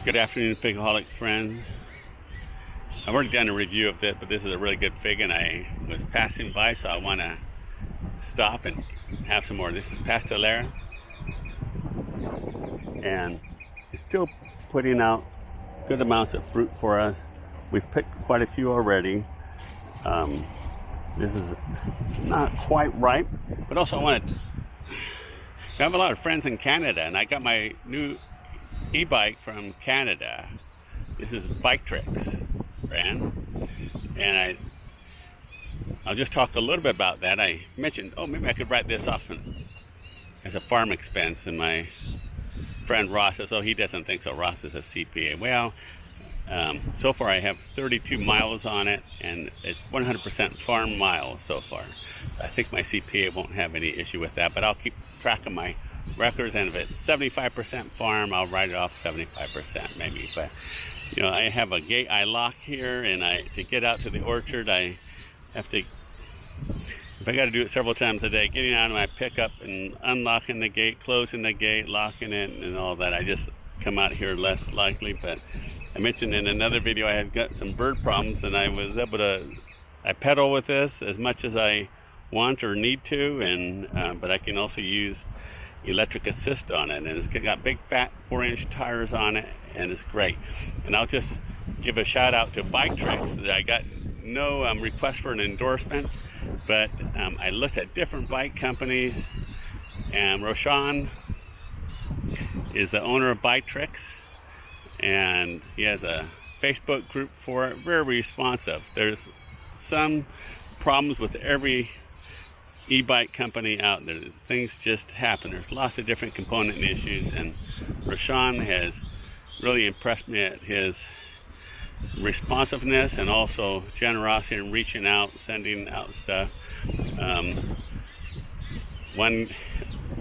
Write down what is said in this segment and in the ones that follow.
Good afternoon, figaholic friends. I've already done a review of this, but this is a really good fig, and I was passing by, so I want to stop and have some more. This is Pastiliere, and it's still putting out good amounts of fruit for us. We've picked quite a few already. This is not quite ripe, but also I have a lot of friends in Canada, and I got my new e-bike from Canada. This is Biktrix brand, and I'll just talk a little bit about that. I mentioned, maybe I could write this off as a farm expense, and my friend Ross says, he doesn't think so. Ross is a CPA. Well, so far I have 32 miles on it, and it's 100% farm miles so far. I think my CPA won't have any issue with that, but I'll keep track of my records, and if it's 75% farm, I'll write it off 75% maybe. But I have a gate I lock here, and to get out to the orchard, I have to, if I got to do it several times a day, getting out of my pickup and unlocking the gate, closing the gate, locking it, and all that. I just come out here less likely. But I mentioned in another video I had got some bird problems, and I was able to, I pedal with this as much as I want or need to, and but I can also use electric assist on it, and it's got big fat 4-inch tires on it, and it's great. And I'll just give a shout out to Biktrix that I got no request for an endorsement, but I looked at different bike companies, and Roshan is the owner of Biktrix, and he has a Facebook group for it, very responsive. There's some problems with every e-bike company out there. Things just happen. There's lots of different component issues, and Roshan has really impressed me at his responsiveness and also generosity in reaching out, sending out stuff. One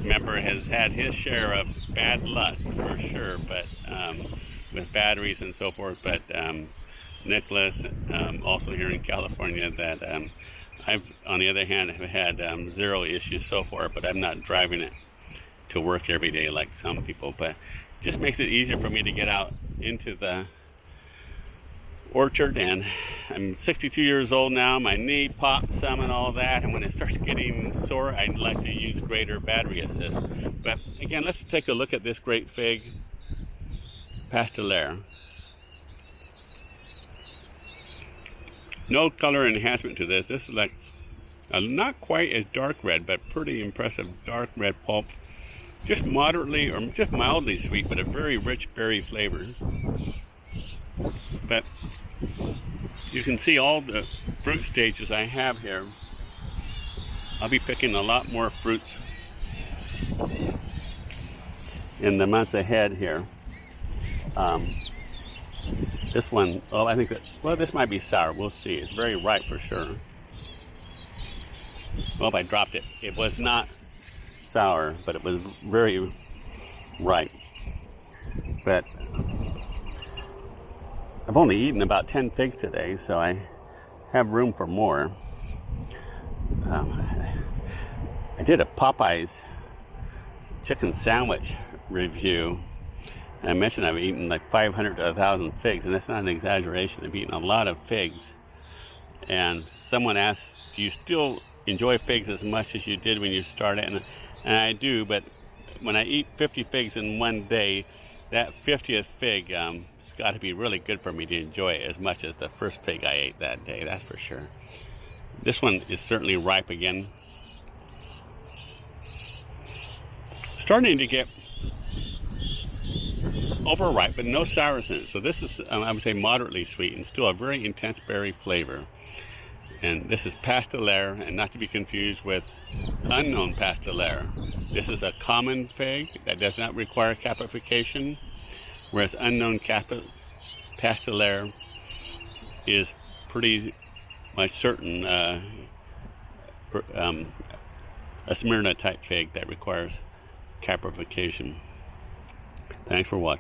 member has had his share of bad luck for sure, but with batteries and so forth. But Nicholas, also here in California, that I've, on the other hand, have had zero issues so far, but I'm not driving it to work every day like some people. But it just makes it easier for me to get out into the orchard, and I'm 62 years old now. My knee popped some and all that, and when it starts getting sore, I'd like to use greater battery assist. But again, let's take a look at this great fig, Pastiliere. No color enhancement to this. This is like not quite as dark red, but pretty impressive dark red pulp. Just moderately or just mildly sweet, but a very rich berry flavor. But you can see all the fruit stages I have here. I'll be picking a lot more fruits in the months ahead here. This one, I think that, this might be sour. We'll see. It's very ripe for sure. If I dropped it. It was not sour, but it was very ripe. But I've only eaten about 10 figs today, so I have room for more. I did a Popeyes chicken sandwich review. I mentioned I've eaten like 500 to 1,000 figs, and that's not an exaggeration. I've eaten a lot of figs. And someone asked, do you still enjoy figs as much as you did when you started? And I do, but when I eat 50 figs in one day, that 50th fig, it's got to be really good for me to enjoy it as much as the first fig I ate that day, that's for sure. This one is certainly ripe again. Starting to get overripe, but no sourness in it. So this is, I would say, moderately sweet and still a very intense berry flavor. And this is Pastiliere, and not to be confused with unknown Pastiliere. This is a common fig that does not require capification, whereas unknown Pastiliere is pretty much certain a Smyrna type fig that requires capification. Thanks for watching.